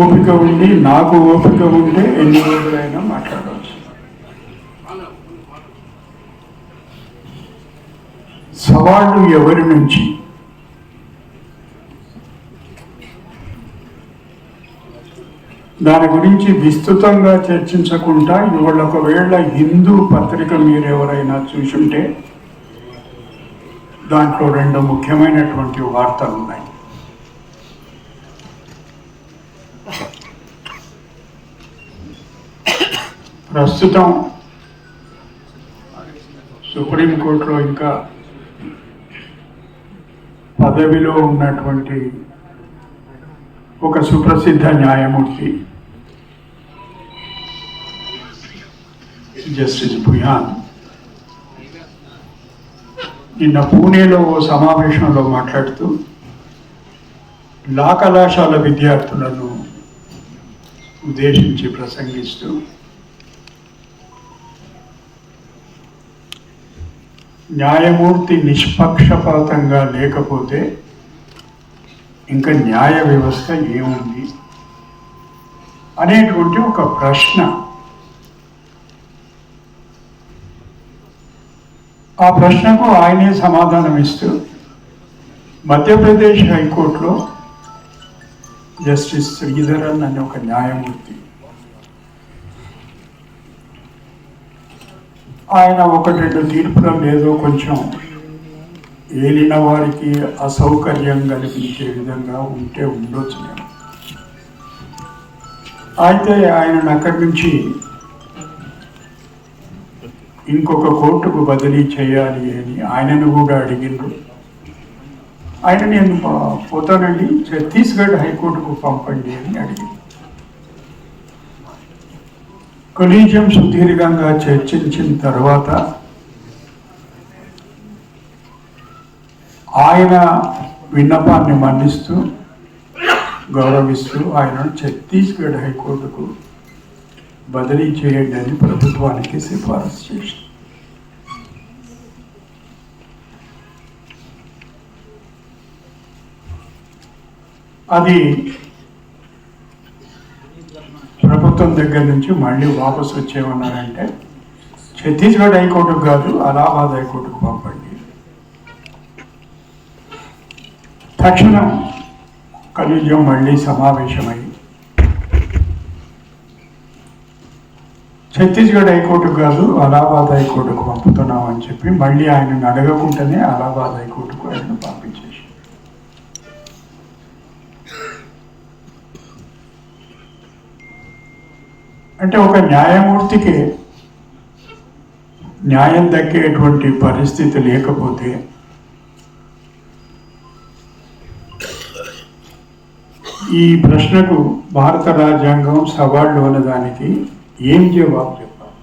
ఓపిక ఉండి నాకు ఓపిక ఉంటే ఎన్ని రోజులైనా మాట్లాడవచ్చు. సవాళ్ళు ఎవరి నుంచి? దాని గురించి విస్తృతంగా చర్చించకుండా ఇవాళ ఒకవేళ హిందూ పత్రిక మీరు ఎవరైనా చూసుంటే దాంట్లో 2 ముఖ్యమైనటువంటి వార్తలు ఉన్నాయి. ప్రస్తుతం సుప్రీంకోర్టులో ఇంకా పదవిలో ఉన్నటువంటి ఒక సుప్రసిద్ధ న్యాయమూర్తి జస్టిస్ భుయాన్ నిన్న పూణేలో ఓ సమావేశంలో మాట్లాడుతూ లా కళాశాల విద్యార్థులను ఉద్దేశించి ప్రసంగిస్తూ న్యాయమూర్తి నిష్పక్షపాతంగా లేకపోతే ఇంకా న్యాయ వ్యవస్థ ఏముంది అనేటువంటి ఒక ప్రశ్న, ఆ ప్రశ్నకు ఆయనే సమాధానం ఇస్తూ మధ్యప్రదేశ్ హైకోర్టులో జస్టిస్ శ్రీధరన్ అనే ఒక న్యాయమూర్తి ఆయన 1-2 తీర్పులను ఏదో కొంచెం ఏలిన వారికి అసౌకర్యం కలిగించే విధంగా ఉంటే ఉండొచ్చు. నేను అయితే ఆయనను అక్కడి నుంచి ఇంకొక కోర్టుకు బదిలీ చేయాలి అని ఆయనను కూడా అడిగిండ్రు. ఆయన నేను పోతానండి, ఛత్తీస్గఢ్ హైకోర్టుకు పంపండి అని అడిగింది. కొలీజియం సుదీర్ఘంగా చర్చించిన తర్వాత ఆయన విన్నపాన్ని మన్నిస్తూ గౌరవిస్తూ ఆయనను ఛత్తీస్గఢ్ హైకోర్టుకు బదిలీ చేయండి అని ప్రభుత్వానికి సిఫారసు చేసింది. అది ప్రభుత్వం దగ్గర నుంచి మళ్ళీ వాపసు వచ్చేమన్నారంటే ఛత్తీస్గఢ్ హైకోర్టుకు కాదు, అలహాబాద్ హైకోర్టుకు పంపండి. తక్షణం కొలీజియం మళ్ళీ సమావేశమై ఛత్తీస్గఢ్ హైకోర్టుకు కాదు, అలహాబాద్ హైకోర్టుకు పంపుతున్నామని చెప్పి మళ్ళీ ఆయనను అడగకుండానే అలహాబాద్ హైకోర్టుకు ఆయనను పంపించేసి, అంటే ఒక న్యాయమూర్తికి న్యాయం దక్కేటువంటి పరిస్థితి లేకపోతే ఈ ప్రశ్నకు భారత రాజ్యాంగం సవాళ్ళు అన్నదానికి ఏం జవాబు చెప్పాలి?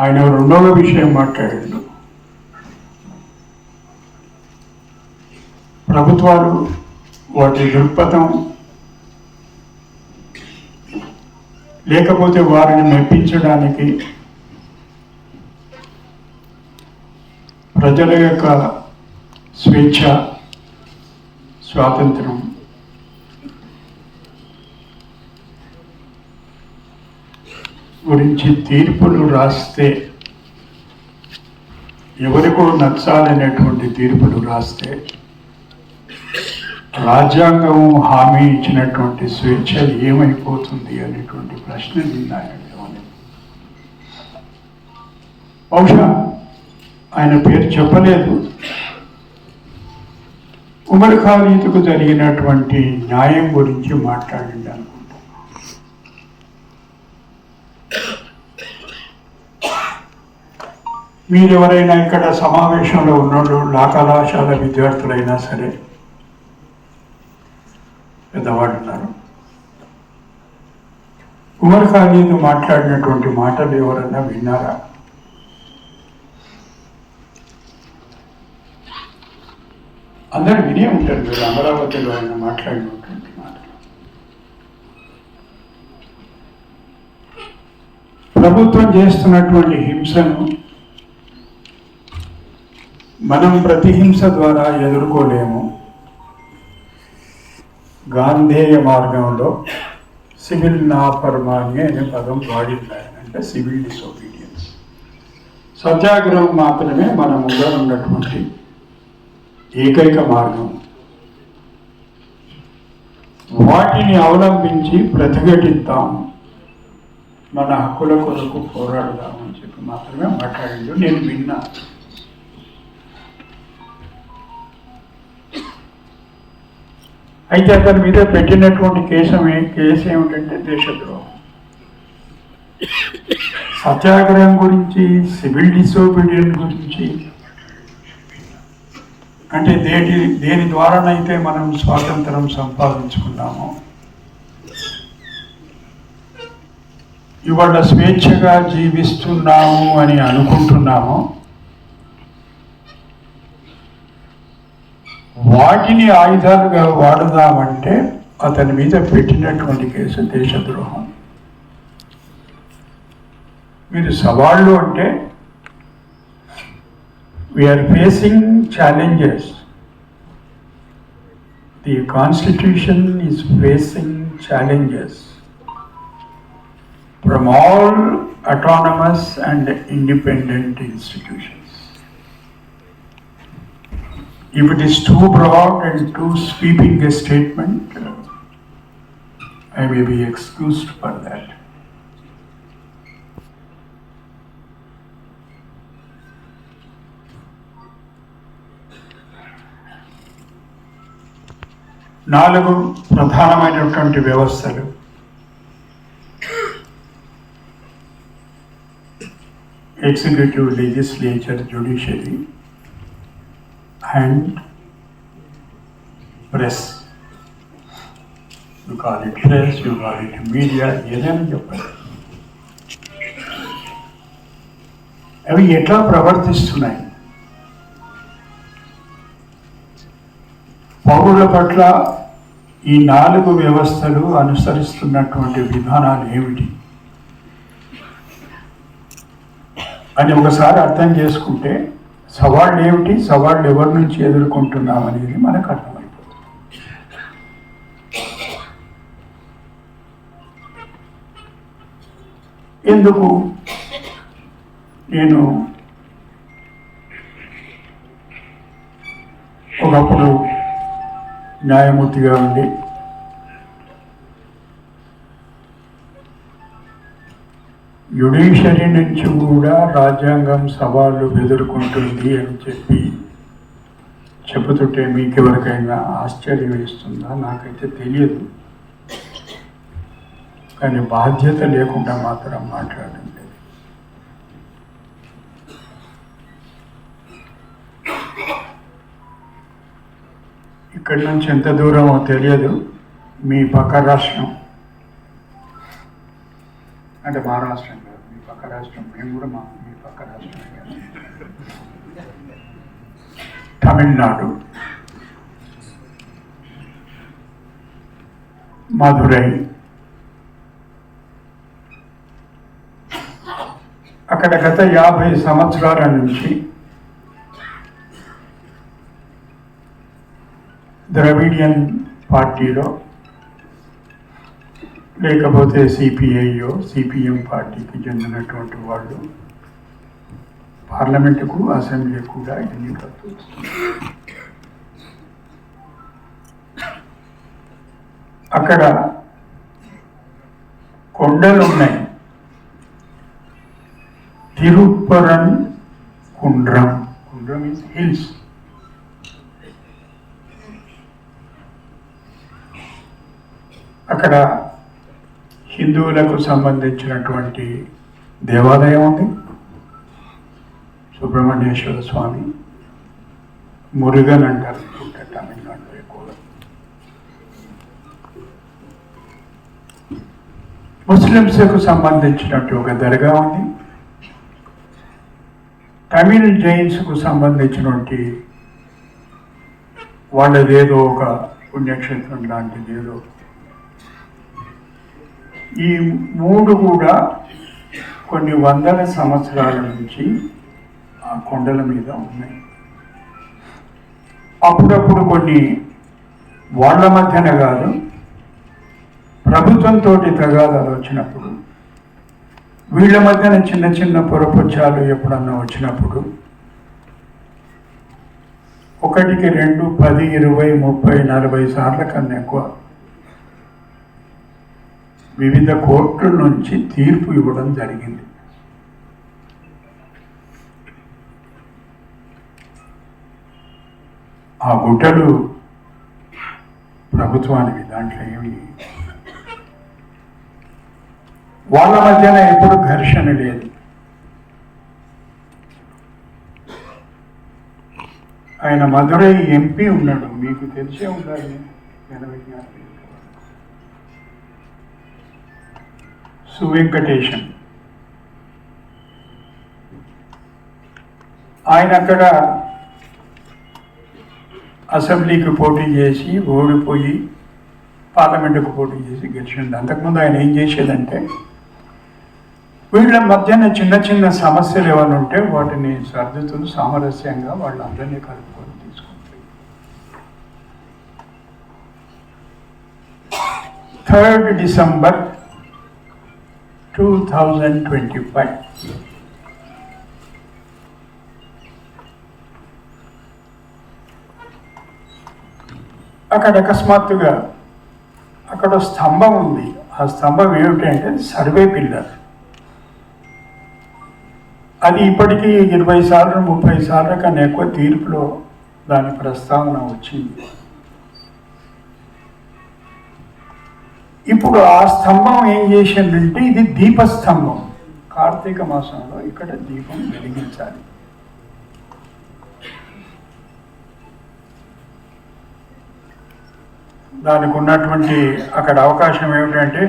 ఆయన 2వ విషయం మాట్లాడాడు. ప్రభుత్వాలు వాటి దృక్పథం లేకపోతే వారిని మెప్పించడానికి ప్రజల యొక్క స్వేచ్ఛ, స్వాతంత్రం గురించి తీర్పులు రాస్తే, ఎవరికో నచ్చాలనేటువంటి తీర్పులు రాస్తే రాజ్యాంగం హామీ ఇచ్చినటువంటి స్వేచ్ఛ ఏమైపోతుంది అనేటువంటి ప్రశ్న ఆయన. బహుశా ఆయన పేరు చెప్పలేదు. ఉమర్ ఖాళీద్కు జరిగినటువంటి న్యాయం గురించి మాట్లాడింది అనుకుంటా. మీరెవరైనా ఇక్కడ సమావేశంలో ఉన్నోళ్ళు లా కళాశాల విద్యార్థులైనా సరే, పెద్దవాళ్ళు ఉన్నారు, ఉమర్ ఖాళీద్ మాట్లాడినటువంటి మాటలు ఎవరైనా విన్నారా? అందరూ వినే ఉంటారు మీరు. అమరావతిలో ఆయన మాట్లాడినటువంటి మాటలు. ప్రభుత్వం చేస్తున్నటువంటి హింసను మనం ప్రతిహింస ద్వారా ఎదుర్కోలేము, గాంధేయ మార్గంలో సివిల్ నాఫర్మాని అనే పదం వాడింది. అంటే సివిల్ డిసోబీడియన్స్. సత్యాగ్రహం మాత్రమే మన ముందర ఉన్నటువంటి ఏకైక మార్గం. వాటిని అవలంబించి ప్రతిఘటిద్దాము, మన హక్కుల కొరకు పోరాడదామని చెప్పి మాత్రమే మాట్లాడిండు. నేను విన్నా. అయితే అతని మీద పెట్టినటువంటి కేసు ఏమిటంటే దేశద్రోహం. సత్యాగ్రహం గురించి, సివిల్ డిసోబీడియన్స్ గురించి, అంటే దేని ద్వారానైతే మనం స్వాతంత్రం సంపాదించుకున్నామో, ఇవాళ స్వేచ్ఛగా జీవిస్తున్నాము అని అనుకుంటున్నామో, వాటిని ఆయుధాలుగా వాడదామంటే అతని మీద పెట్టినటువంటి కేసు దేశద్రోహం. మీరు సవాళ్ళు అంటే we are facing challenges. The constitution is facing challenges from all autonomous and independent institutions. If it is too broad and too sweeping a statement, I may be excused for that. నాలుగు ప్రధానమైనటువంటి వ్యవస్థలు executive, legislature, judiciary and press. You call it press, you call it media, ఏదైనా చెప్పండి. అవి ఎట్లా ప్రవర్తిస్తున్నాయి? పౌరుల పట్ల ఈ నాలుగు వ్యవస్థలు అనుసరిస్తున్నటువంటి విధానాలు ఏమిటి అని ఒకసారి అర్థం చేసుకుంటే సవాళ్ళు ఏమిటి, సవాళ్ళు ఎవరి నుంచి ఎదుర్కొంటున్నాం అనేది మనకు అర్థమైపోతుంది. ఎందుకు నేను ఒకప్పుడు న్యాయమూర్తిగా ఉండి జ్యుడిషియరీ నుంచి కూడా రాజ్యాంగం సవాళ్ళు ఎదుర్కొంటుంది అని చెబుతుంటే మీకు ఎవరికైనా ఆశ్చర్యం వేస్తుందా? నాకైతే తెలియదు. కానీ బాధ్యత లేకుండా మాత్రం మాట్లాడండి. ఇక్కడి నుంచి ఎంత దూరమో తెలియదు, మీ పక్క రాష్ట్రం అంటే మహారాష్ట్రం కాదు, మీ పక్క రాష్ట్రం. మేము కూడా మీ పక్క రాష్ట్రం తమిళనాడు, మధురై. అక్కడ గత 50 సంవత్సరాల నుంచి ద్రవిడియన్ పార్టీలో లేకపోతే సిపిఐయో సిపిఎం పార్టీకి చెందినటువంటి వాళ్ళు పార్లమెంటుకు అసెంబ్లీ కూడా ఎన్నికలు. అక్కడ కొండలు ఉన్నాయి. తిరుప్పరన్ కుండ్రం, కుండ్రం మీన్స్ హిల్స్. అక్కడ హిందువులకు సంబంధించినటువంటి దేవాలయం ఉంది, సుబ్రహ్మణ్యేశ్వర స్వామి. మురుగన్ అంటారు తమిళనాడులో ఎక్కువగా. ముస్లింస్కు సంబంధించినట్టు ఒక దర్గా ఉంది. తమిళ్ జైన్స్కు సంబంధించినటువంటి వాళ్ళదేదో ఒక పుణ్యక్షేత్రం లాంటిది ఏదో. ఈ మూడు కూడా కొన్ని వందల సంవత్సరాల నుంచి ఆ కొండల మీద ఉన్నాయి. అప్పుడప్పుడు కొన్ని వాళ్ళ మధ్యన కాదు, ప్రభుత్వంతో తగాదాలు వచ్చినప్పుడు, వీళ్ళ మధ్యన చిన్న చిన్న పొరపొచ్చాలు ఎప్పుడన్నా వచ్చినప్పుడు 1కి 2, 10, 20, 30, 40 సార్ల కన్నా ఎక్కువ వివిధ కోర్టుల నుంచి తీర్పు ఇవ్వడం జరిగింది. ఆ గుట్టలు ప్రభుత్వానికి, దాంట్లో ఏమి వాళ్ళ మధ్యన ఎప్పుడు ఘర్షణ లేదు. ఆయన మధురై ఎంపీ ఉన్నాడు, మీకు తెలిసే ఉండాలి. 86 సువెంకటేశన్. ఆయన అక్కడ అసెంబ్లీకి పోటీ చేసి ఓడిపోయి పార్లమెంటుకు పోటీ చేసి గెలిచిండు. అంతకుముందు ఆయన ఏం చేసేదంటే, వీళ్ళ మధ్యన చిన్న చిన్న సమస్యలు ఏమైనా ఉంటే వాటిని సర్దుతూ సామరస్యంగా వాళ్ళందరినీ కలుపుకొని తీసుకుంటారు. 3rd December 2025 అక్కడ అకస్మాత్తుగా అక్కడ స్తంభం ఉంది. ఆ స్తంభం ఏమిటంటే సర్వే పిల్లర్. అది ఇప్పటికీ 20 సార్లు 30 సార్ల కన్నా ఎక్కువ తీర్పులో దాని ప్రస్తావన వచ్చింది. ఇప్పుడు ఆ స్తంభం ఏం చేసిందంటే, ఇది దీపస్తంభం. కార్తీక మాసంలో ఇక్కడ దీపం వెలిగించాలి. దానికి ఉన్నటువంటి అక్కడ అవకాశం ఏమిటంటే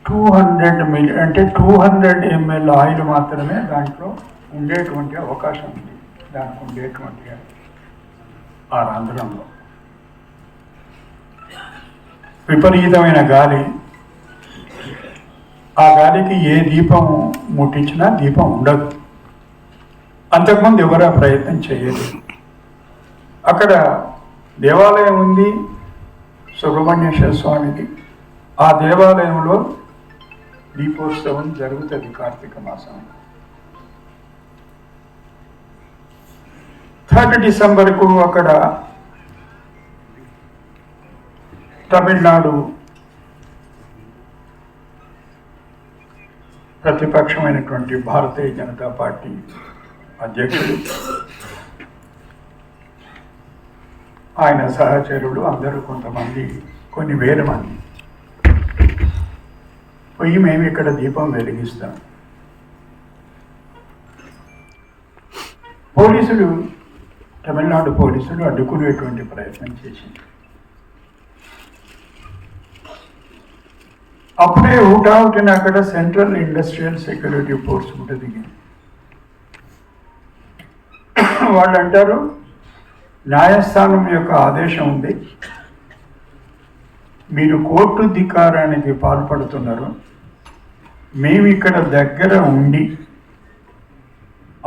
200 మిలియన్ అంటే 200 ml ఆయిల్ మాత్రమే దాంట్లో ఉండేటువంటి అవకాశం ఉంది. దానికి ఉండేటువంటి ఆ రంధ్రంలో విపరీతమైన గాలి. ఆ గాలికి ఏ దీపం ముట్టించినా దీపం ఉండదు. అంతకుముందు ఎవరు ఆ ప్రయత్నం చేయలేదు. అక్కడ దేవాలయం ఉంది, సుబ్రహ్మణ్యేశ్వర స్వామికి. ఆ దేవాలయంలో దీపోత్సవం జరుగుతుంది కార్తీక మాసం. 3rd డిసెంబర్కు అక్కడ తమిళనాడు ప్రతిపక్షమైనటువంటి భారతీయ జనతా పార్టీ అధ్యక్షుడు, ఆయన సహచరులు అందరూ కొంతమంది, కొన్ని వేల మంది పోయి మేము ఇక్కడ దీపం వెలిగిస్తాం. పోలీసులు, తమిళనాడు పోలీసులు అడ్డుకునేటువంటి ప్రయత్నం చేసింది. అప్పుడే ఊటావుటిన అక్కడ సెంట్రల్ ఇండస్ట్రియల్ సెక్యూరిటీ ఫోర్స్ కూడా దిగింది. వాళ్ళు అంటారు, న్యాయస్థానం యొక్క ఆదేశం ఉంది, మీరు కోర్టు ధిక్కారానికి పాల్పడుతున్నారు, మేము ఇక్కడ దగ్గర ఉండి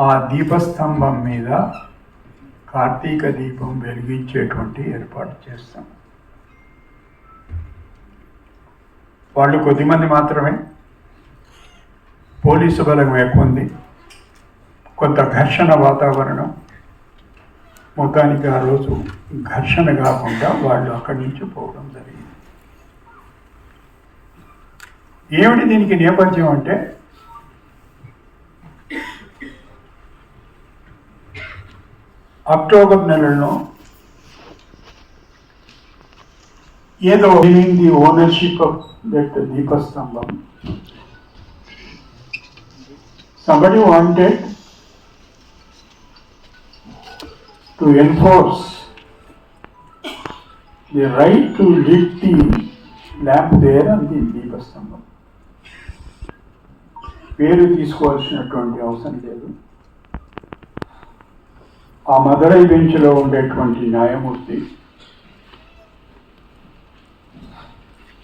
ఆ దీపస్తంభం మీద కార్తీక దీపం వెలిగించేటువంటి ఏర్పాటు చేస్తాం. వాళ్ళు కొద్దిమంది మాత్రమే, పోలీసు బలం ఎక్కువ ఉంది, కొంత ఘర్షణ వాతావరణం. మొత్తానికి ఆ రోజు ఘర్షణ కాకుండా వాళ్ళు అక్కడి నుంచి పోవడం జరిగింది. ఏమిటి దీనికి నేపథ్యం అంటే, అక్టోబర్ నెలలో ఏదో ది ఓనర్షిప్ ఆఫ్ దట్ దీపస్తంభం, somebody wanted to enforce the right to lit the lamp there on the దీపస్తంభం. పేరు తీసుకోవాల్సినటువంటి అవసరం లేదు. ఆ మదురై బెంచ్లో ఉండేటువంటి న్యాయమూర్తి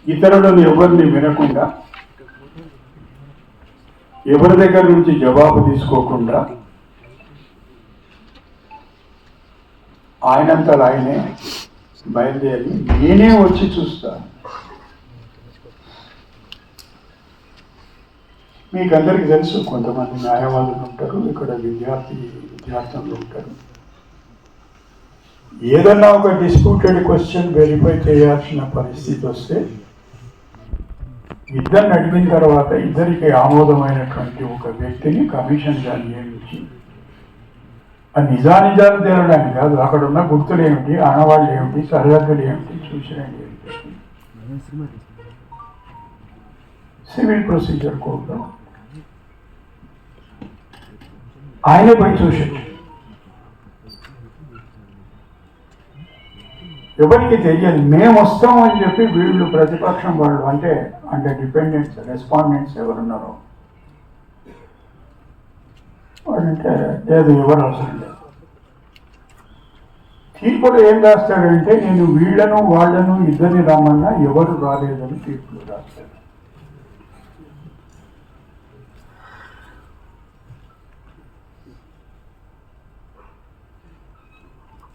ఇతరులను ఎవరిని వినకుండా, ఎవరి దగ్గర నుంచి జవాబు తీసుకోకుండా ఆయనంతలో ఆయనే బయలుదేరి నేనే వచ్చి చూస్తాను. మీకు అందరికీ తెలుసు, కొంతమంది న్యాయవాదులు ఉంటారు, ఇక్కడ విద్యార్థులు ఉంటారు. ఏదన్నా ఒక డిస్ప్యూటెడ్ క్వశ్చన్ వెరిఫై చేయాల్సిన పరిస్థితి వస్తే ఇద్దరిని అడిగిన తర్వాత ఇద్దరికి ఆమోదమైనటువంటి ఒక వ్యక్తిని కమిషన్గా నియమించి ఆ నిజానిజాలు తేలడానికి కాదు, అక్కడ ఉన్న గుర్తులు ఏమిటి, ఆనవాళ్ళు ఏమిటి, సరిహద్దులు ఏమిటి చూసిరండి. సివిల్ ప్రొసీజర్ కోడ్లో ఆయనే పోయి చూసాడు. ఎవరికి తెలియదు. మేము వస్తామని చెప్పి వీళ్ళు ప్రతిపక్షం వాళ్ళు అంటే డిపెండెంట్స్ రెస్పాండెంట్స్ ఎవరున్నారో వాళ్ళంటే లేదు, ఎవరు అవసరం లేదు. తీర్పులో ఏం రాస్తాడంటే నేను వీళ్ళను వాళ్ళను ఇద్దరిని రమ్మన్నా ఎవరు రాలేదని తీర్పులు రాస్తాడు.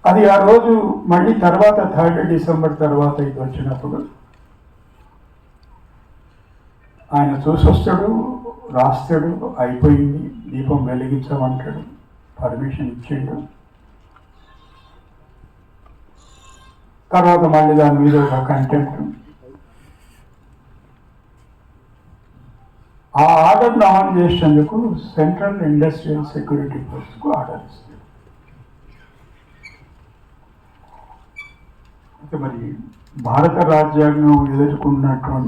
అది ఆ రోజు మళ్ళీ తర్వాత 3rd డిసెంబర్ తర్వాత ఇది వచ్చినప్పుడు ఆయన చూసొస్తాడు, రాస్తాడు, అయిపోయింది, దీపం వెలిగించమంటాడు, పర్మిషన్ ఇచ్చిండు. తర్వాత మళ్ళీ దాని మీద ఒక కంటెంప్ట్. ఆ ఆర్డర్ను అమలు చేసేందుకు సెంట్రల్ ఇండస్ట్రియల్ సెక్యూరిటీ ఫోర్స్కు ఆర్డర్ ఇస్తాడు. మరి భారత రాజ్యాంగం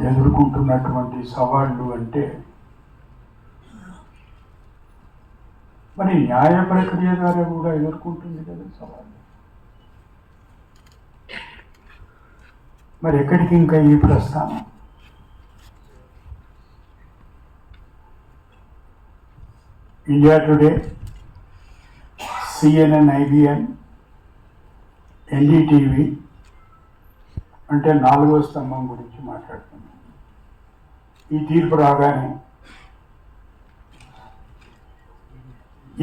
ఎదుర్కొంటున్నటువంటి సవాళ్ళు అంటే మరి న్యాయ ప్రక్రియ ద్వారా కూడా ఎదుర్కొంటుంది కదా సవాళ్ళు. మరి ఎక్కడికి ఇంకా ఈ ప్రస్థానం? India today, CNN, IBN, NDTV అంటే 4వ స్తంభం గురించి మాట్లాడుతున్నాం. ఈ తీర్పు రాగానే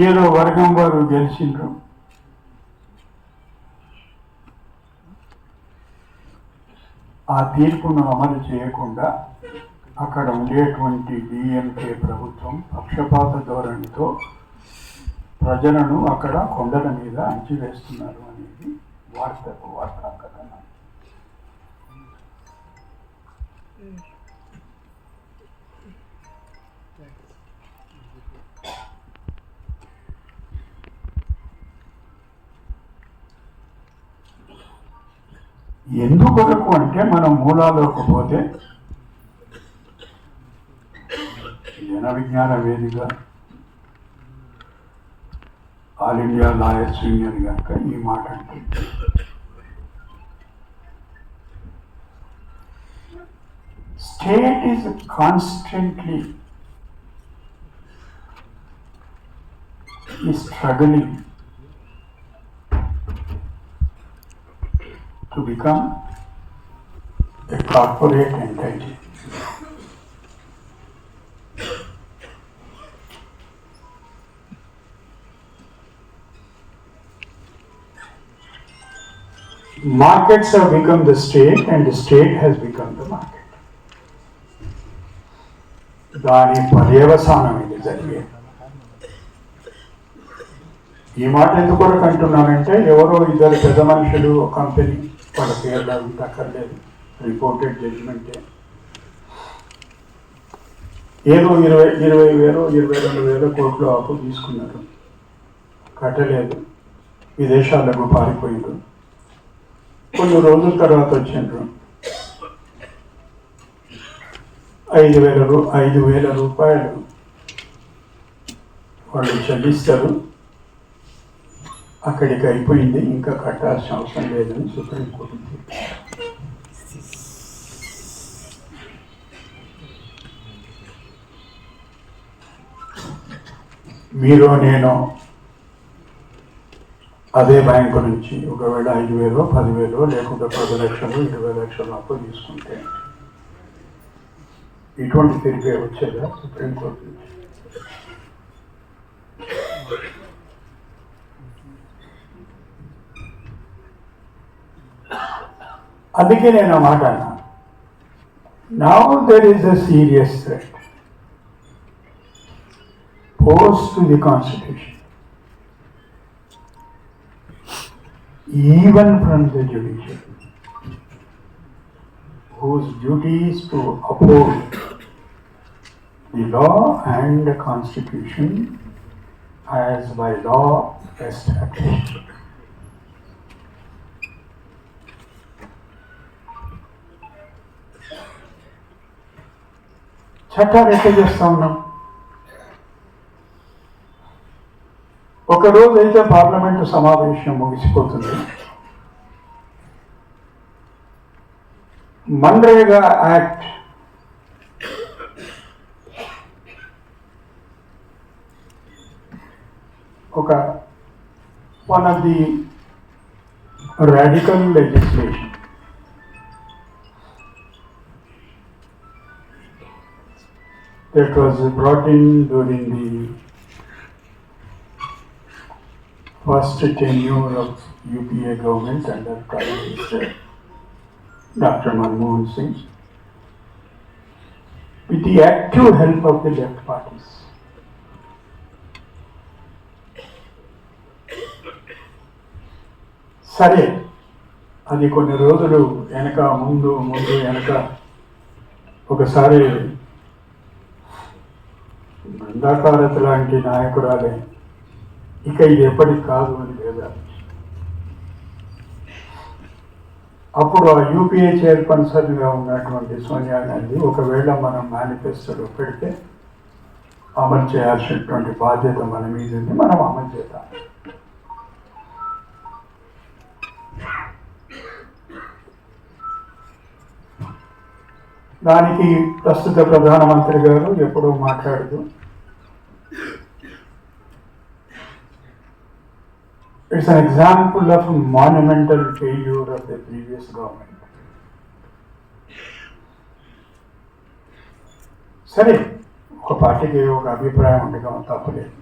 ఏదో వర్గం వారు గెలిచిండ్రు, ఆ తీర్పును అమలు చేయకుండా అక్కడ ఉండేటువంటి DMK ప్రభుత్వం పక్షపాత ధోరణితో ప్రజలను అక్కడ కొండల మీద అంచివేస్తున్నారు అనేది వార్తా కథనం. ఎందుకొరకు అంటే మనం మూలాల్లోకి పోతే జన విజ్ఞాన వేదిక, ఆల్ ఇండియా లాయర్స్ యూనియన్ కనుక ఈ మాట అంటే state is constantly struggling to become a corporate entity. Markets have become the state and the state has become the market. దాని పర్యవసానం ఇది జరిగే. ఈ మాట ఎందుకొరకు అంటున్నానంటే ఎవరో ఇద్దరు పెద్ద మనుషులు కంపెనీ వాళ్ళ పేర్లు అక్కర్లేదు, రిపోర్టెడ్ జడ్జిమెంటే, ఏదో 22,000 కోట్లు అప్పు తీసుకున్నారు, కట్టలేదు, విదేశాలకు పారిపోయిండ్రు. కొన్ని రోజుల తర్వాత వచ్చిండ్రు, 5,000 రూపాయలు వాళ్ళు చెల్లిస్తారు, అక్కడికి అయిపోయింది, ఇంకా కట్టాల్సిన అవసరం లేదని సుప్రీంకోర్టు. మీరు నేను అదే బ్యాంకు నుంచి ఒకవేళ 5,000, 10,000 లేకుంటే 10 లక్షలు, 20 లక్షలు అప్పు తీసుకుంటే ఇటువంటి తీర్పే వచ్చేదా సుప్రీంకోర్టు నుంచి? అందుకే నేను ఆ మాట అన్నా. Now there is a serious threat post to the constitution, even from the judiciary, whose duty is to uphold the law and the constitution as by law established. చట్టాలు ఎట్లా చేస్తా ఉన్నాం? ఒకరోజు అయితే పార్లమెంటు సమావేశం ముగిసిపోతుంది, మన్రేగా యాక్ట్ ఒక one of the radical legislation that was brought in during the first tenure of UPA government under Prime Minister Dr. Manmohan Singh, with the active help of the left parties. సరే, అది కొన్ని రోజులు వెనక ముందు వెనక ఒకసారి బృందాకారత లాంటి నాయకురాలే ఇక ఇది ఎప్పటికి కాదు అని లేదా. అప్పుడు ఆ యూపీఏ చైర్పర్సన్గా ఉన్నటువంటి సోనియా గాంధీ, ఒకవేళ మనం మేనిఫెస్టోలో పెడితే అమలు చేయాల్సినటువంటి బాధ్యత మన మీద ఉంది, మనం అమలు చేద్దాం. దానికి ప్రస్తుత ప్రధానమంత్రి గారు ఎప్పుడూ మాట్లాడుతూ, it's an example of a monumental failure of the previous government. సరే, ఒక పార్టీకి ఒక అభిప్రాయం ఉండడం తప్పలేదు.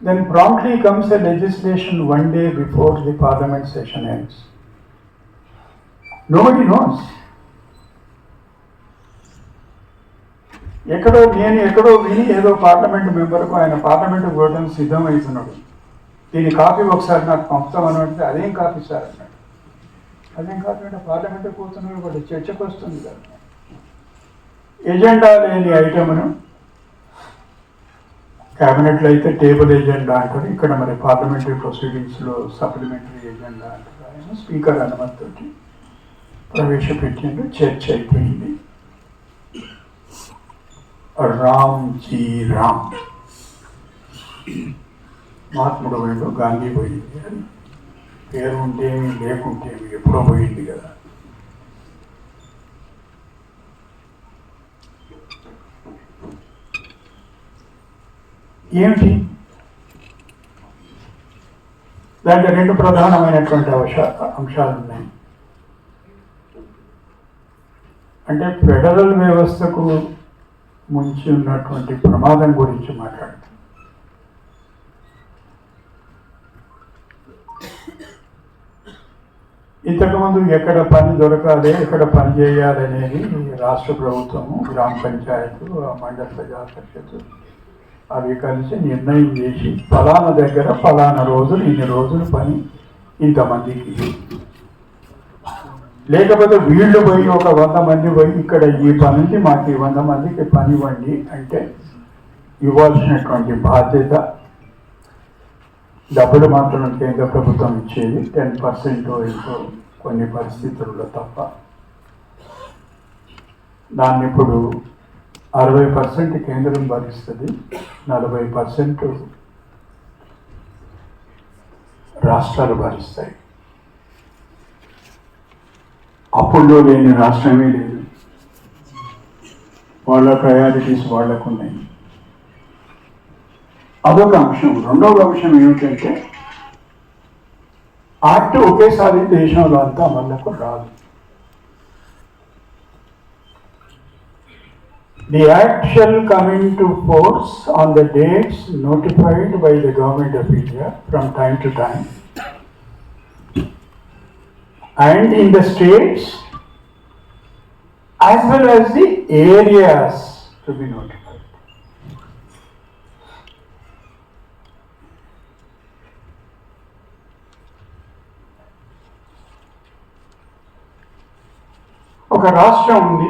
Then promptly comes a legislation one day before the parliament session ends. Nobody knows. ఎక్కడో విని ఏదో పార్లమెంట్ మెంబర్కు ఆయన పార్లమెంటు పోవడం సిద్ధమవుతున్నాడు, దీని కాపీ ఒకసారి నాకు పంపుతామని అంటే, అదేం కాపీ సార్ అన్నాడు. అదేం కాపీ అంటే పార్లమెంటు పోతున్నాడు, వాడు చర్చకు వస్తుంది కదా. ఎజెండా లేని ఐటమ్ను క్యాబినెట్లో అయితే టేబుల్ ఎజెండా అంటారు, ఇక్కడ మరి పార్లమెంటరీ ప్రొసీడింగ్స్లో సప్లిమెంటరీ ఎజెండా అంటారు. ఆయన స్పీకర్ అనుమతితోటి ప్రవేశపెట్టిండు, చర్చ అయిపోయింది. రామ్ జీ రామ్, మహాత్ముడు పోయిండు, గాంధీ పోయింది అని పేరు ఉంటేమి లేకుంటేమి ఎప్పుడో పోయింది కదా. ఏమిటి దాంట్లో రెండు ప్రధానమైనటువంటి అంశాలు ఉన్నాయి. అంటే ఫెడరల్ వ్యవస్థకు ముంచి ఉన్నటువంటి ప్రమాదం గురించి మాట్లాడుతాం. ఇంతకుముందు ఎక్కడ పని దొరకాలి, ఎక్కడ పని చేయాలనేది రాష్ట్ర ప్రభుత్వము, గ్రామ పంచాయతీలు, మండల ప్రజా పరిషత్తు అవి కలిసి నిర్ణయం చేసి ఫలానా దగ్గర ఫలానా రోజులు ఇన్ని రోజులు పని ఇంతమందికి, లేకపోతే వీళ్ళు పోయి ఒక 100 మంది పోయి ఇక్కడ ఈ పనికి మాకు 100 మందికి పని ఇవ్వండి అంటే ఇవ్వాల్సినటువంటి బాధ్యత, డబ్బులు మాత్రం కేంద్ర ప్రభుత్వం ఇచ్చేది 10% ఇంకో కొన్ని పరిస్థితుల్లో తప్ప. దాన్ని ఇప్పుడు 60% కేంద్రం భరిస్తుంది, 40% రాష్ట్రాలు భరిస్తాయి. అప్పుల్లో లేని రాష్ట్రమే లేదు, వాళ్ళ ప్రయారిటీస్ వాళ్ళకు ఉన్నాయి. అదొక అంశం. రెండవ అంశం ఏమిటంటే యాక్ట్ ఒకేసారి దేశంలో అంతా అమలుకు రాదు. The act shall come into force on the dates notified by the Government of India from time to time and in the states as well as the areas to be notified. ఒక రాష్ట్రం ఉంది,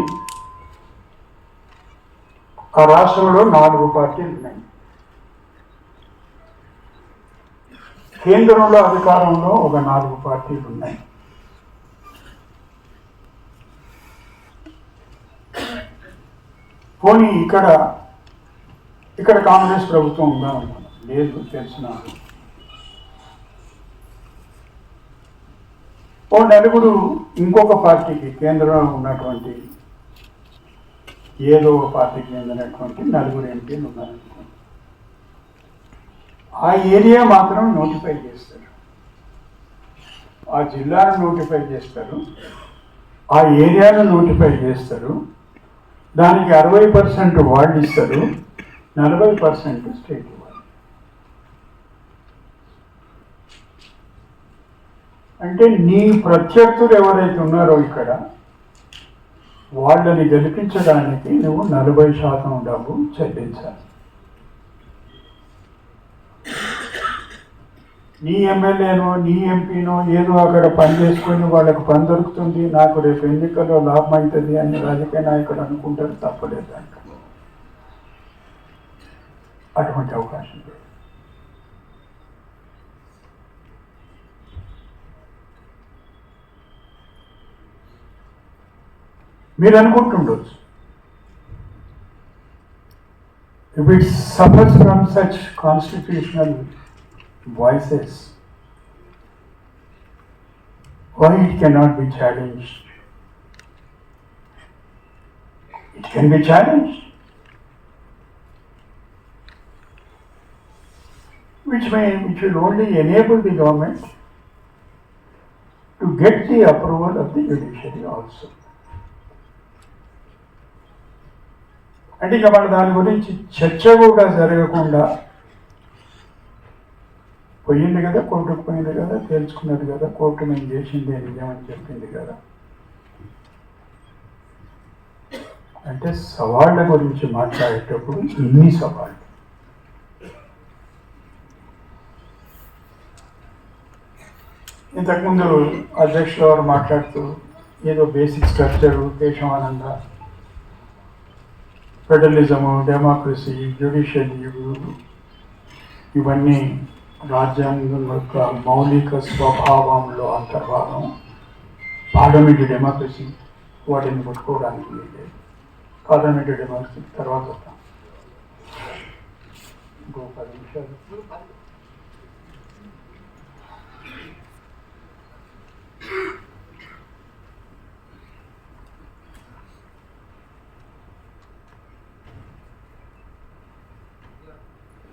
ఆ రాష్ట్రంలో 4 పార్టీలు ఉన్నాయి. కేంద్రంలో అధికారంలో ఒక 4 పార్టీలు ఉన్నాయి. పోనీ ఇక్కడ కాంగ్రెస్ ప్రభుత్వం ఉందా అనుకున్నాం, లేదు. తెలిసిన ఓ నలుగురు ఇంకొక పార్టీకి, కేంద్రంలో ఉన్నటువంటి ఏదో ఒక పార్టీకి చెందినటువంటి 4 ఎంపీలు ఉన్నారనుకోండి. ఆ ఏరియా మాత్రం నోటిఫై చేస్తారు, ఆ జిల్లాను నోటిఫై చేస్తారు, ఆ ఏరియాను నోటిఫై చేస్తారు. దానికి 60% వాళ్ళు ఇస్తారు, 40% స్టేట్ ఇవ్వాలి. అంటే నీ ప్రత్యర్థులు ఎవరైతే ఉన్నారో ఇక్కడ, వాళ్ళని గెలిపించడానికి నువ్వు 40% డబ్బు చెల్లించాలి. నీ ఎమ్మెల్యేనో నీ ఎంపీనో ఏదో అక్కడ పని చేసుకొని వాళ్ళకి పని దొరుకుతుంది, నాకు రేపు ఎన్నికల్లో లాభం అవుతుంది అని రాజకీయ నాయకులు అనుకుంటారు. తప్పలేదు దాంట్లో, అటువంటి అవకాశం లేదు. మీరు అనుకుంటుండొచ్చు, if it suffers from such constitutional voices, why it cannot be challenged? It can be challenged, which will only enable the government to get the approval of the judiciary also. అంటే ఇక మన దాని గురించి చర్చ కూడా జరగకుండా పోయింది కదా, కోర్టుకు పోయింది కదా, తేల్చుకున్నది కదా, కోర్టు మేము చేసింది నిజమని చెప్పింది కదా. అంటే సవాళ్ళ గురించి మాట్లాడేటప్పుడు ఇన్ని సవాళ్ళు. ఇంతకుముందు అధ్యక్షులు వారు మాట్లాడుతూ ఏదో బేసిక్ స్ట్రక్చరు, దేశమానంద, ఫెడరలిజము, డెమోక్రసీ, జ్యుడిషియరీ, ఇవన్నీ రాజ్యాంగం యొక్క మౌలిక స్వభావంలో అంతర్భాగం. పార్లమెంటరీ డెమోక్రసీ వాటిని పట్టుకోవడానికి లేదు. పార్లమెంటరీ డెమోక్రసీ తర్వాత వస్తాం. ఇంకో 10 నిమిషాలు.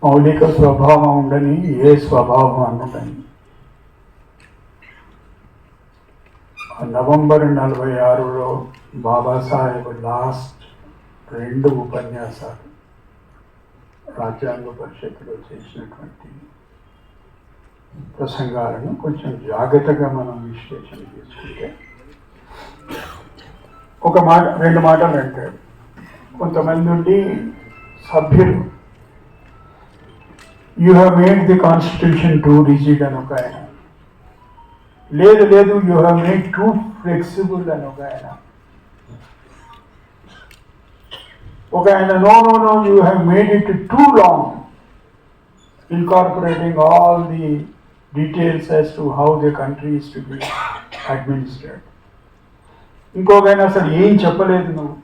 మౌలిక స్వభావం ఉండని ఏ స్వభావం అన్నదని నవంబర్ 46లో బాబాసాహెబ్ లాస్ట్ 2 ఉపన్యాసాలు రాజ్యాంగ పరిషత్తులో చేసినటువంటి ప్రసంగాలను కొంచెం జాగ్రత్తగా మనం విశ్లేషణ చేసుకుంటే, ఒక మాట 2 మాటలు అంటాడు. కొంతమంది నుండి సభ్యులు you have made the constitution too rigid అని ఒక ఆయన, లేదు you have made too flexible అని ఒక ఆయన, no you have made it too long, incorporating all the details as to how the country is to be administrate. ఇంకొక ఆయన అసలు ఏం చెప్పలేదు నువ్వు.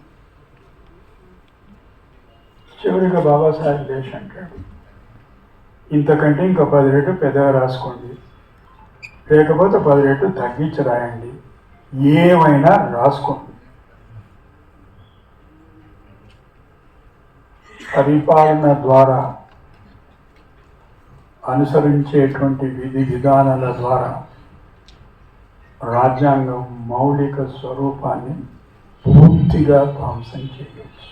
చివరిగా బాబాసాహెబ్ దేశ్ అంటాడు, ఇంతకంటే ఇంకా 10 రెట్లు పెద్దగా రాసుకోండి, లేకపోతే 10 రెట్లు తగ్గించి రాయండి, ఏమైనా రాసుకోండి. పరిపాలన ద్వారా అనుసరించేటువంటి విధి విధానాల ద్వారా రాజ్యాంగం మౌలిక స్వరూపాన్ని పూర్తిగా ధ్వంసం చేయవచ్చు.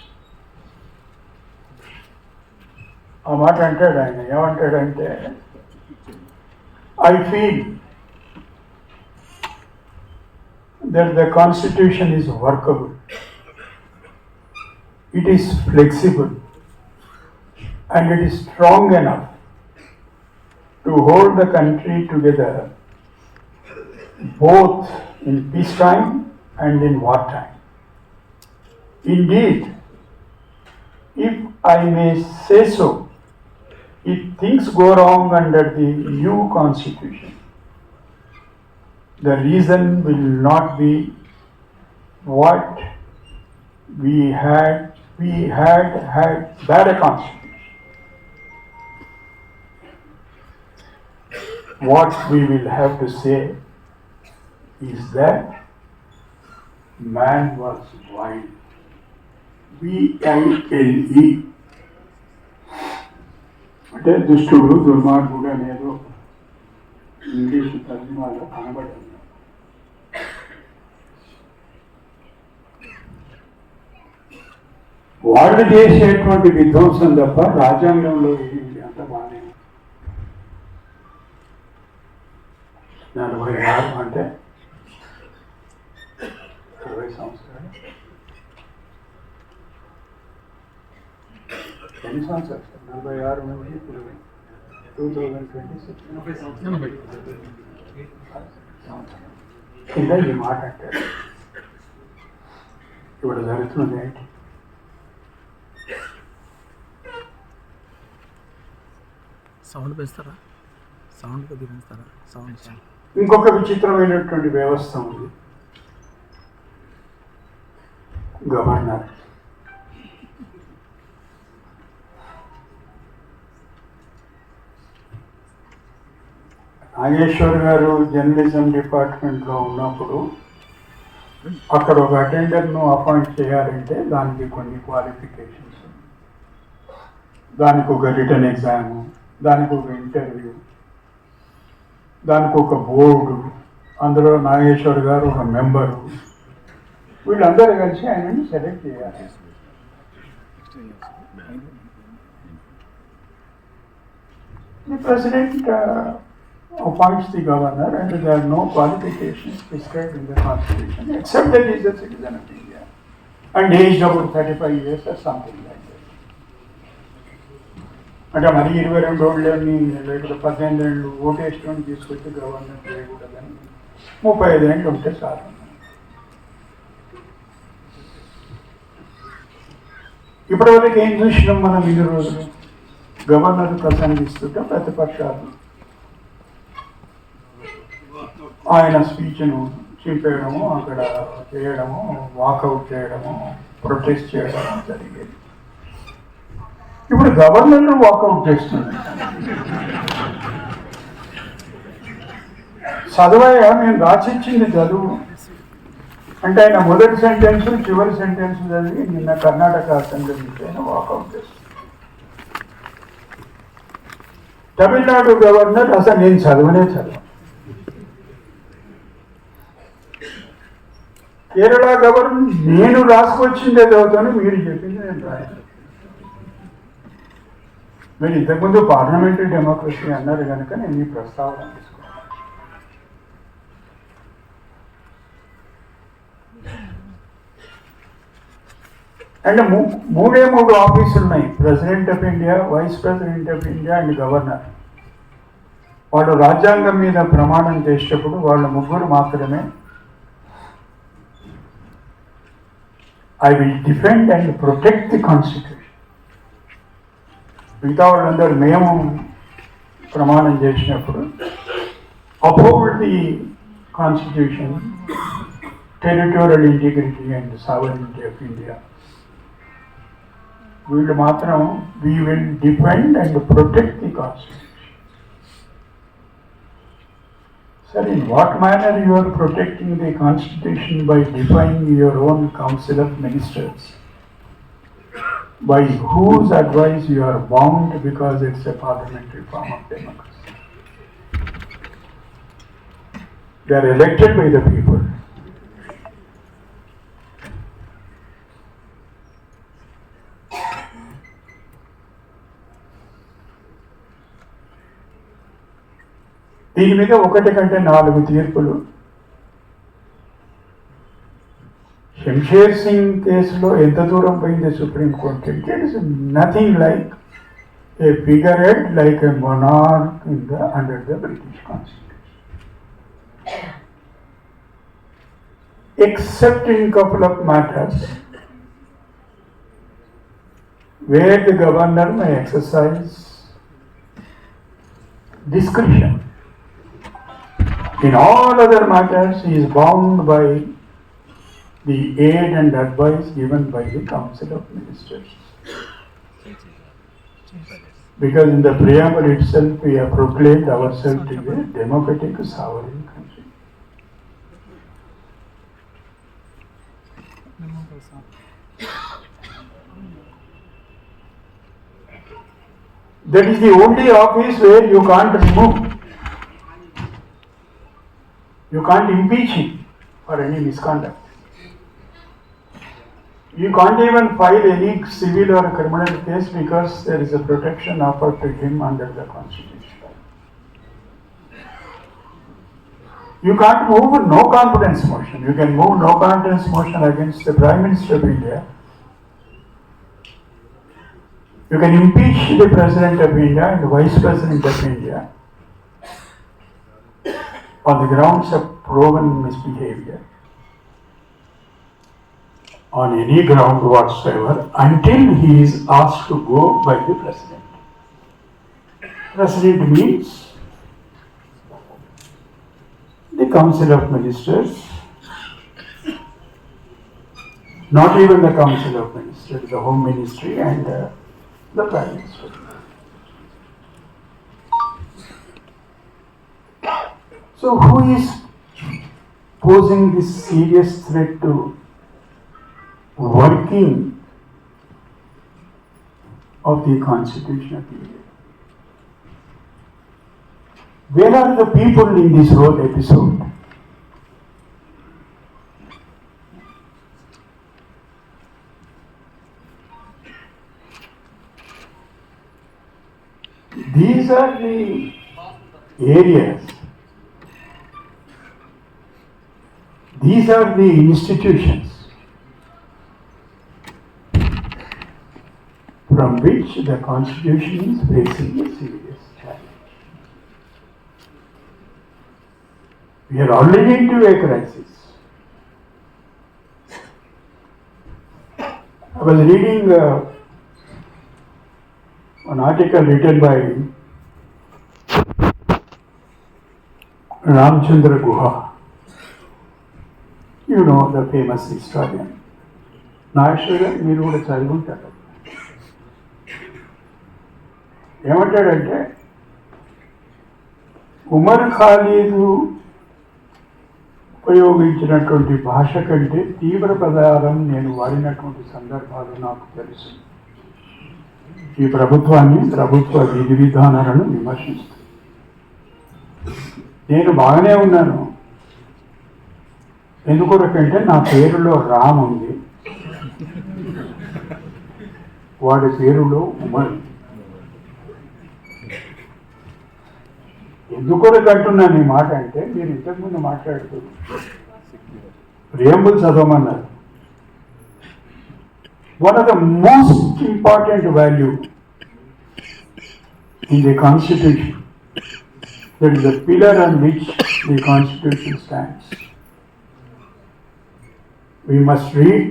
ఆ మాట అంటాడు ఆయన. ఏమంటాడంటే, I feel that the constitution is workable, it is flexible, and it is strong enough to hold the country together both in peacetime and in wartime. Indeed, if I may say so, if things go wrong under the new constitution, the reason will not be what we had bad constitution. What we will have to say is that man was wild. VILE. అంటే దుష్టుడు దుర్మార్గుడు అనేదో English తర్జుమాలో కనబడింది. వాళ్ళు చేసేటువంటి విధ్వంసం తప్ప రాజ్యాంగంలో ఏమి అంత బాగానే 46 అంటే 20 సంవత్సరాలు ఎన్ని సంవత్సరాలు 46 నుండి ఇప్పుడు 2026 కింద ఈ మాట అంటారు. ఇప్పుడు జరుగుతుంది ఏంటి? సౌండ్ పెంచుతారా? సౌండ్ పెంచుతారా? సౌండ్ ఇంకొక విచిత్రమైనటువంటి వ్యవస్థ ఉంది, గవర్నర్. నాగేశ్వర్ గారు జర్నలిజం డిపార్ట్మెంట్లో ఉన్నప్పుడు అక్కడ ఒక అటెండర్ను అపాయింట్ చేయాలంటే దానికి కొన్ని క్వాలిఫికేషన్స్, దానికి ఒక రిటర్న్ ఎగ్జాము, దానికి ఒక ఇంటర్వ్యూ, దానికి ఒక బోర్డు, అందులో నాగేశ్వర్ గారు ఒక మెంబరు, వీళ్ళందరూ కలిసి ఆయనని సెలెక్ట్ చేయాలి. The president appoints the governor and there are no qualifications prescribed in the constitution except that he is a citizen of India and aged about 35 years or something like that. అంటే మరి 22 ఏళ్ళని లేకపోతే 18 ఏళ్ళు ఓటేసుకొని తీసుకొచ్చి governor చేయకూడదని 35 ఏళ్ళు ఉంటే చాలు. ఇప్పటివరకు ఏం చూసినాం మనం? ఇన్ని రోజులు గవర్నర్ ప్రసంగిస్తుంటే ప్రతిపక్షాలు ఆయన స్పీచ్ను చింపేయడము, అక్కడ చేయడము, వాకౌట్ చేయడము, ప్రొటెస్ట్ చేయడము జరిగేది. ఇప్పుడు గవర్నర్ వాకౌట్ చేస్తుంది. చదవయ్యా, నేను రాసిచ్చింది చదువు అంటే ఆయన మొదటి సెంటెన్స్ చివరి సెంటెన్స్ చదివి నిన్న కర్ణాటక అసెంబ్లీ నుంచి ఆయన వాకౌట్ చేస్తుంది. తమిళనాడు గవర్నర్ అసలు నేను చదవనే చదవ. కేరళ గవర్నర్ నేను రాసుకొచ్చిందే చదువుతాను, మీరు చెప్పింది నేను రాయాలి. మీరు ఇంతకుముందు పార్లమెంటరీ డెమోక్రసీ అన్నారు కనుక నేను ఈ ప్రస్తావన తీసుకున్నాను. అంటే మూడు ఆఫీసులు ఉన్నాయి, president of India, vice president of India and governor. వాళ్ళు రాజ్యాంగం మీద ప్రమాణం చేసేటప్పుడు వాళ్ళ ముగ్గురు మాత్రమే I will defend and protect the constitution. మిగతా వాళ్ళందరూ మేము ప్రమాణం చేసినప్పుడు uphold the constitution, territorial integrity and sovereignty of India. వీళ్ళు మాత్రం we will defend and protect the constitution. Sir, in what manner you are protecting the constitution? By defying your own council of ministers, by whose advice you are bound because it's a parliamentary form of democracy. They are elected by the people. దీని మీద ఒకటి కంటే 4 తీర్పులు శంషేర్ సింగ్ కేసులో ఎంత దూరం పోయింది supreme court? It is nothing like A figure head like A monarch in the under the British constitution. Except in couple of matters where the governor may exercise discretion. In all other matters, he is bound by the aid and advice given by the Council of Ministers. Because in the preamble itself, we have proclaimed ourselves to be a democratic sovereign country. That is the only office where you can't remove, you can't impeach him for any misconduct. You can't even file any civil or criminal case because there is a protection offered to him under the Constitution. You can't move no confidence motion. You can move no confidence motion against the Prime Minister of India. You can impeach the President of India and the Vice President of India on the grounds of proven misbehavior, on any ground whatsoever, until he is asked to go by the President. President means the Council of Ministers, not even the Council of Ministers, the Home Ministry and the Prime Minister. So who is posing this serious threat to working of the Constitution of India? Where are the people in this whole episode? These are the areas, these are the institutions from which the Constitution is facing a serious challenge. We are already into a crisis. I was reading an article written by Ramchandra Guha. You know, the famous historian. Nageswar గారు మీరు కూడా చదువుకుంటారు. ఏమంటాడంటే ఉమర్ ఖాళీదు ఉపయోగించినటువంటి భాష కంటే తీవ్ర పదాలను నేను వాడినటువంటి సందర్భాలు నాకు తెలుసు. ఈ ప్రభుత్వాన్ని, ప్రభుత్వ విధి విధానాలను విమర్శిస్తుంది. నేను బాగానే ఉన్నాను. ఎందుకొరకంటే నా పేరులో రామ్ ఉంది, వాడి పేరులో ఉమర్. ఎందుకొరకంటున్నాను ఈ మాట అంటే, మీరు ఇంతకుముందు మాట్లాడుతూ preamble చదవమన్నారు. One of the most important value in the Constitution, that is the pillar on which the Constitution stands. We must read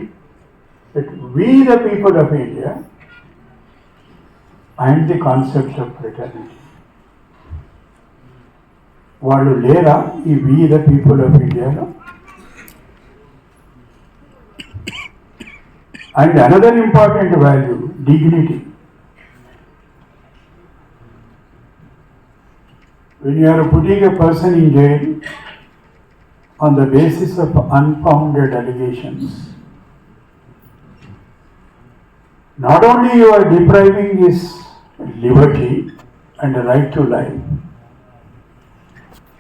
that we the people of India and the concept of fraternity. వాళ్ళు లేరా ఈ we the people of India లో? And another important value, dignity. When you are putting a person in jail on the basis of unfounded allegations, not only you are depriving his liberty and the right to life,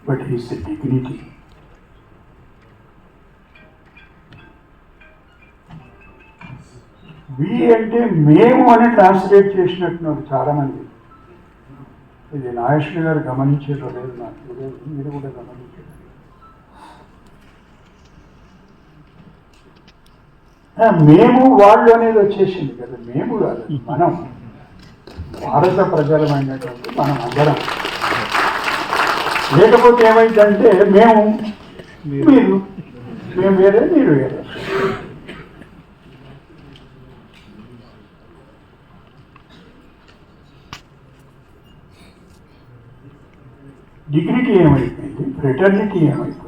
but his dignity. వి అంటే మేము అని translate చేసినట్టున్నారు చాలామంది. ఇది నాగేశ్వరి గారు గమనించేటో లేదు, నాకు తెలియదు, మీరు కూడా గమనించారు. మేము వాళ్ళు అనేది వచ్చేసింది కదా, మేము కాదు, మనం భారత ప్రజలమైనటువంటి మనం అందరం. లేకపోతే ఏమైందంటే మేము వేరే, మీరు వేరే. డిగ్నిటీ ఏమైపోయింది, ఫ్రెటర్నిటీ ఏమైపోయింది.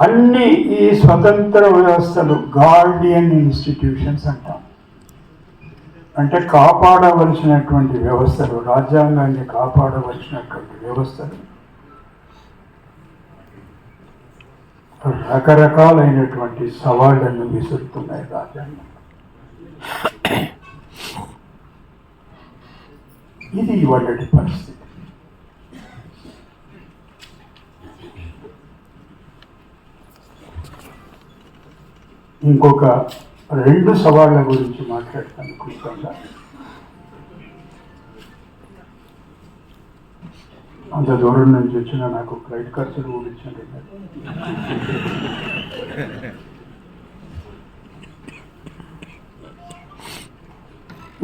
అన్ని ఈ స్వతంత్ర వ్యవస్థలు గార్డియన్ ఇన్స్టిట్యూషన్స్ అంటాం. అంటే కాపాడవలసినటువంటి వ్యవస్థలు, రాజ్యాంగాన్ని కాపాడవలసినటువంటి వ్యవస్థలు రకరకాలైనటువంటి సవాళ్లను విసురుతున్నాయి రాజ్యాంగం. ఇది ఇవాళటి పరిస్థితి. ఇంకొక 2 సవాళ్ళ గురించి మాట్లాడతాను క్లుప్తంగా. అంత దూరం నుంచి వచ్చిన నాకు ఫ్లైట్ ఖర్చులు ఊడించండి.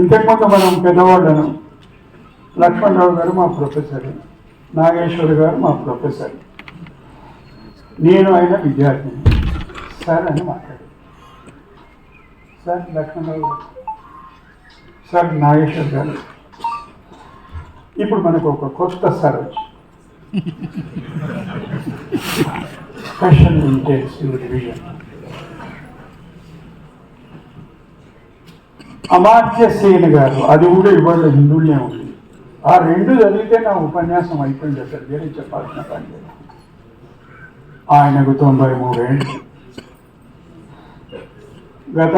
ఇంతకుముందు మనం పెద్దవాళ్ళను, లక్ష్మణరావు గారు మా ప్రొఫెసర్, నాగేశ్వర్ గారు మా ప్రొఫెసర్, నేను ఆయన విద్యార్థిని సార్ అని మాట్లాడారు. సార్ లక్ష్మణరావు గారు, సార్ నాగేశ్వర్ గారు. ఇప్పుడు మనకు ఒక కొత్త సార్ వచ్చి స్పెషల్ ఇంటెన్సివ్ రివిజన్, అమాత్య సేన్ గారు, అది కూడా ఇవాళ హిందువులే ఉంది. ఆ 2 చదివితే నా ఉపన్యాసం అయిపోయింది. అసలు వేరే చెప్పాల్సిన పని లేదు. ఆయనకు 93 ఏళ్ళు. గత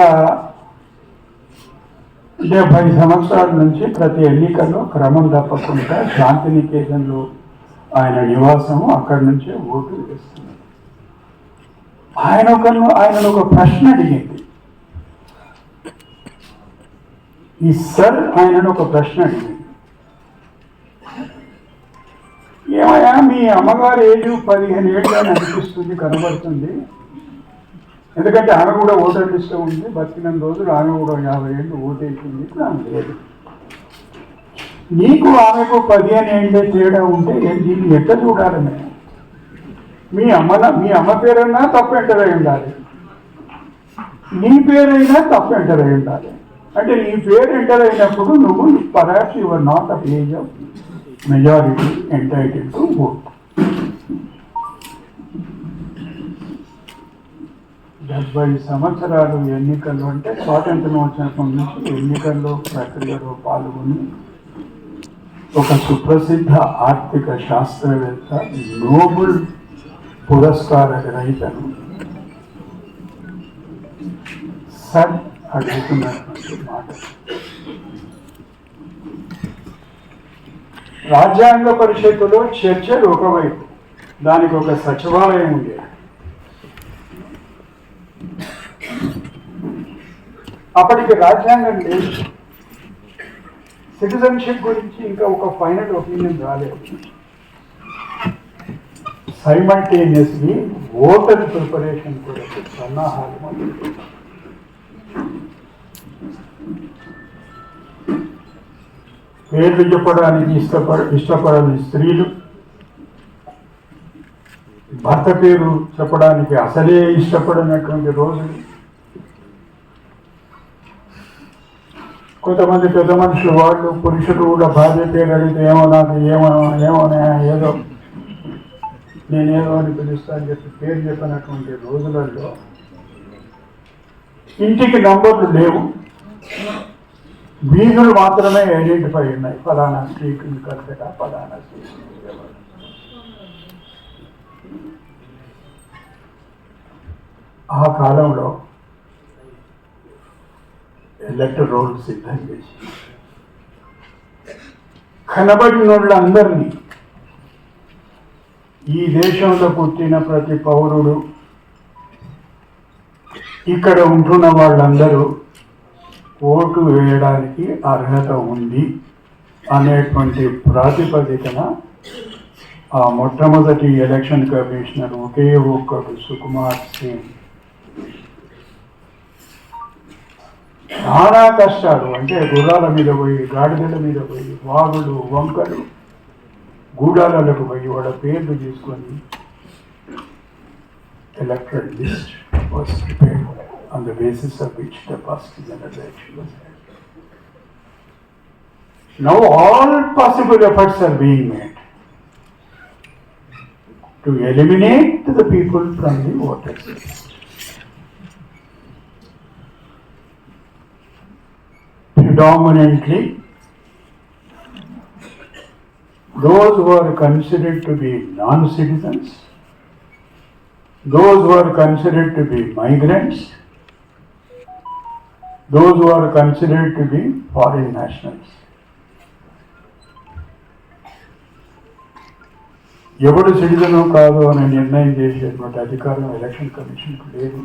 70 సంవత్సరాల నుంచి ప్రతి ఎన్నికల్లో క్రమం తప్పకుండా శాంతినికేతన్లో ఆయన నివాసము, అక్కడి నుంచే ఓటు వేస్తున్నారు. ఆయన ఒక ప్రశ్న అడిగింది. ఈ సార్ ఆయనను ఒక ప్రశ్న అడిగింది, ఏమయ్యా మీ అమ్మగారు ఏజ్ 15 ఏళ్ళు అని అనిపిస్తుంది, కనబడుతుంది. ఎందుకంటే ఆమె కూడా ఓటర్ లిస్ట్లో ఉంది, బతికిన రోజులు ఆమె కూడా 50 ఏళ్ళు ఓటేసింది, ఆమె లేదు. నీకు ఆమెకు 15 ఏళ్ళే తేడా ఉంటే దీన్ని ఎట్లా చూడాలి? మేము మీ అమ్మ పేరైనా తప్పు ఎంటర్ అయి ఉండాలి, నీ పేరైనా తప్పు ఎంటర్ అయి ఉండాలి. అంటే నీ పేరు ఎంటర్ అయినప్పుడు నువ్వు perhaps you are not of age of majority entitle to vote. 70 సంవత్సరాలు ఎన్నికల్లో, అంటే స్వాతంత్రం వచ్చినప్పటి నుంచి ఎన్నికల్లో ప్రక్రియలో పాల్గొని ఒక సుప్రసిద్ధ ఆర్థిక శాస్త్రవేత్త, నోబెల్ పురస్కార గ్రహీతను సార్ అడుగుతున్నటువంటి మాట. రాజ్యాంగ పరిషత్తులో చర్చలు ఒకవైపు, దానికి ఒక సచివాలయం ఉండేది. అప్పటికి రాజ్యాంగం లేదు, సిటిజన్షిప్ గురించి ఇంకా ఒక ఫైనల్ ఒపీనియన్ రాలేదు. సైమల్టేనియస్లీ ఓటర్ ప్రిపరేషన్ కూడా సన్నాహాలు మొదలు. పేర్లు చెప్పడానికి ఇష్టపడని స్త్రీలు, భర్త పేరు చెప్పడానికి అసలే ఇష్టపడినటువంటి రోజులు, కొంతమంది పెద్ద మనుషులు వాళ్ళు, పురుషులు కూడా భార్య పేరు అడిగితే ఏమో నాకు ఏదో నేనేదో అని పిలుస్తా అని చెప్పి పేరు చెప్పినటువంటి రోజులలో ఇంటికి నంబర్లు లేవు, వీధులు మాత్రమే ఐడెంటిఫై ఉన్నాయి. ఫలానా స్ట్రీట్ కల్కటా, ఫలానా స్ట్రీట్. ఆ కాలంలో ఎలక్టర్ రోల్ సిద్ధం చేసి కనబడిన వాళ్ళందరినీ, ఈ దేశంలో పుట్టిన ప్రతి పౌరుడు, ఇక్కడ ఉంటున్న వాళ్ళందరూ ఓటు వేయడానికి అర్హత ఉంది అనేటువంటి ప్రాతిపదికన ఆ మొట్టమొదటి ఎలక్షన్ కమిషనర్ ఒకే ఒక్కడు సుకుమార్ సింగ్ చాలా కష్టాలు, అంటే గుర్రాల మీద పోయి, గాడిదల మీద పోయి, వాగులు వంకలు గూడాలకు పోయి వాళ్ళ పేర్లు తీసుకొని electoral list was prepared on the basis of which the first general election was held. Now all possible efforts are being made to eliminate the people from the voters list. Predominantly those who are considered to be non-citizens, those who are considered to be migrants, those who are considered to be foreign nationals. ఎవడు citizen కాదు అని నిర్ణయం చేసేటువంటి అధికారం election కమిషన్కు లేదు.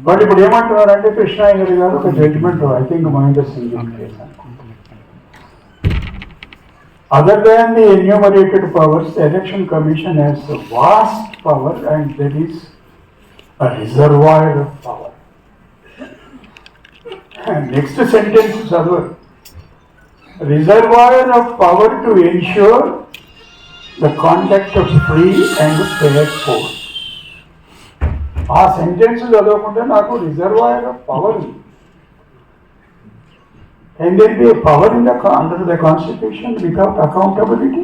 But ఇప్పుడు ఏమంటున్నారంటే కృష్ణాయ్య గారు ఒక judgment, I think Mahender Singh case అనుకుంటున్నాను. Other than the enumerated powers, the Election Commission has a vast power and there is a reservoir of power. And next sentence is our reservoir of power to ensure the conduct of free and fair polls. ఆ sentence చదవకుండా నాకు reservoir of power ఉంది. Can there be a power in under the Constitution without accountability?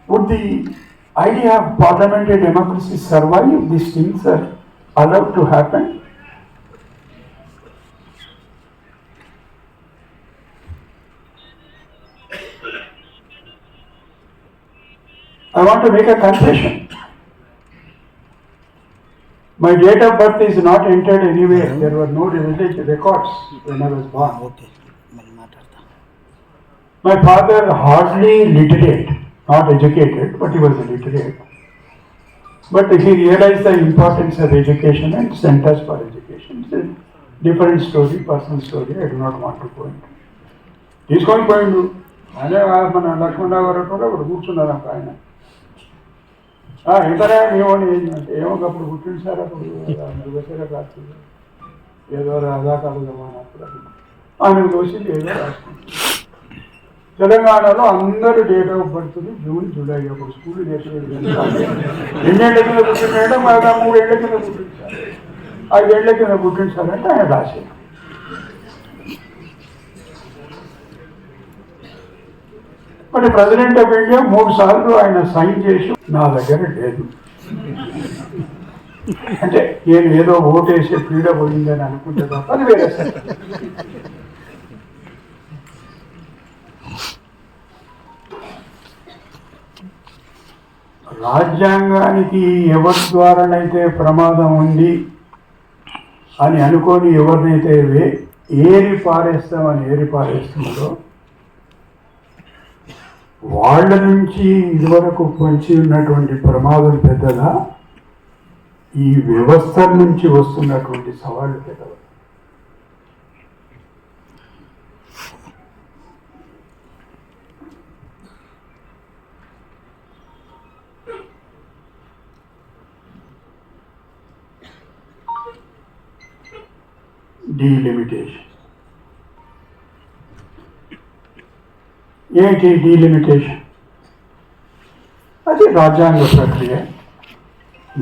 Would the idea of parliamentary democracy survive if these things are allowed to happen? I want to make a confession. My date of birth is not entered anywhere. There were no related records when I was born. Okay మళ్ళీ మాట్లాడతా. My father hardly literate, not educated, but he was literate. But he realized the importance of education and sent us for education. It's a different story, personal story. I do not want to go into. తీసుకొని పోయిండు అదే మన లక్ష్మణరావు గారు కూడా ఇప్పుడు కూర్చున్నారు ఆయన. ఇతరే ఏమని ఏంటంటే ఏమో అప్పుడు పుట్టింది సార్, అప్పుడు మృగశిర కాదు ఏదో రాధాకాలు అప్పుడు ఆయన చూసి ఏదో రాసుకుంటారు. తెలంగాణలో అందరూ date of birth June July, అప్పుడు స్కూల్ ఎన్నేళ్ల కింద పుట్టినాడు, 3 ఏళ్ల కింద పుట్టించారు, 5 ఏళ్ల కింద పుట్టించారంటే ఆయన రాశారు. మరి ప్రెసిడెంట్ ఆఫ్ ఇండియా 3 సార్లు ఆయన సైన్ చేసి నా దగ్గర లేదు. అంటే నేను ఏదో ఓటేసే పీడ పోయిందని అనుకుంటే తప్ప అది వేరే సార్. రాజ్యాంగానికి ఎవరి ద్వారానైతే ప్రమాదం ఉంది అని అనుకొని ఎవరినైతే ఏరి పారేస్తారో వాళ్ళ నుంచి ఇదివరకు పొంచి ఉన్నటువంటి ప్రమాదం పెద్దదా, ఈ వ్యవస్థ నుంచి వస్తున్నటువంటి సవాళ్ళు పెద్దదా? డీలిమిటేషన్ ఏంటి? డీలిమిటేషన్ అది రాజ్యాంగ ప్రక్రియ,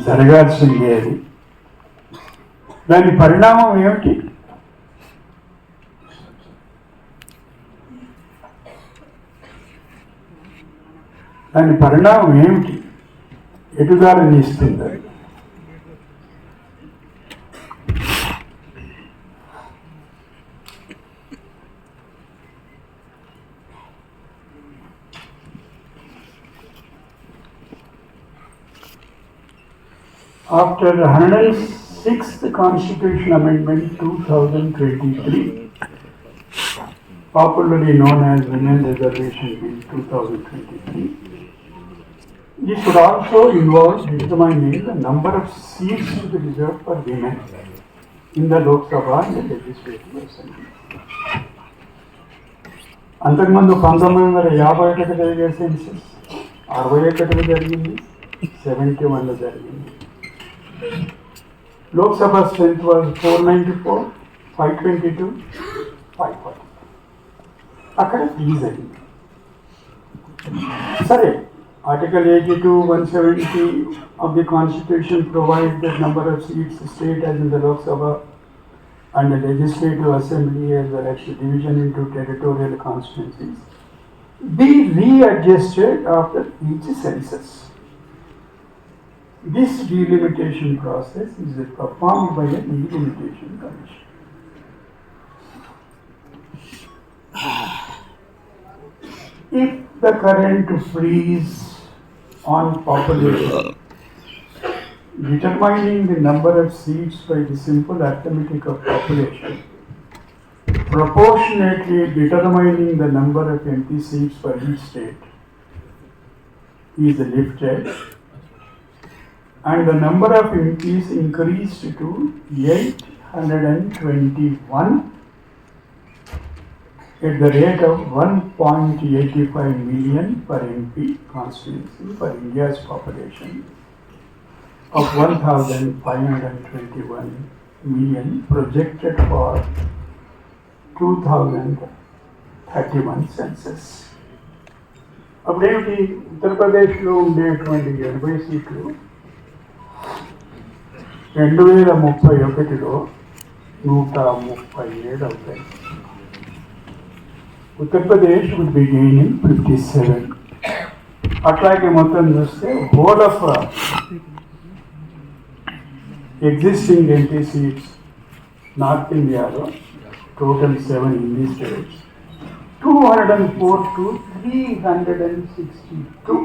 జరగాల్సిందే. అది దాని పరిణామం ఏమిటి? దాని పరిణామం ఏమిటి? ఎటుదారిని ఇస్తుంది? అది after 106th Constitution Amendment 2023, popularly known as Women Reservation Bill 2023, This should also involve determining the number of seats to be reserved for women in the Lok Sabha and the Legislative Assembly. అంతకుముందు 1951 జరిగే census 61 జరిగింది, 71 జరిగింది. Lok Sabha strength was 494, 522, 540. అక్కడ please అయింది. సరే, Article 82, 170 of the Constitution provides that number of seats state as in the Lok Sabha and the Legislative Assembly as well as the division into territorial constituencies be readjusted after each census. This delimitation process is performed by a delimitation commission. If the current freeze on population determining the number of seats by the simple arithmetic of population proportionately determining the number of MP seats for each state is lifted and the number of MPs increased to 821 at the rate of 1.85 million per MP constituency for India's population of 1,521 million projected for 2031 census. అప్పుడేమిటి, ఉత్తరప్రదేశ్లో ఉండేటువంటి 80 సీట్లు 2031లో 137 అవుతాయి. Uttar Pradesh would be gaining 57. అట్లాగే మొత్తం చూస్తే whole of existing MP seats north ఇండియాలో total 7 in these states, 204 to 362.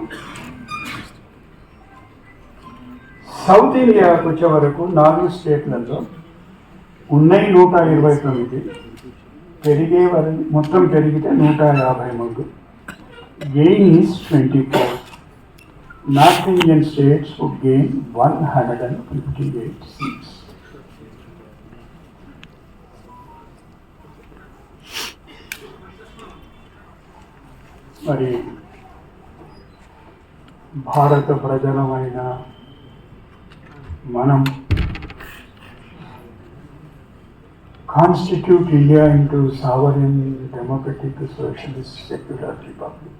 South ఇండియాకు వచ్చే వరకు 4 స్టేట్లలో ఉన్నాయి 129, పెరిగే వరకు మొత్తం పెరిగితే 153. Gain is 24. North Indian states would gain 158 seats. మరి భారత ప్రజలమైన మనం constitute India into sovereign, democratic, socialist, secular republic.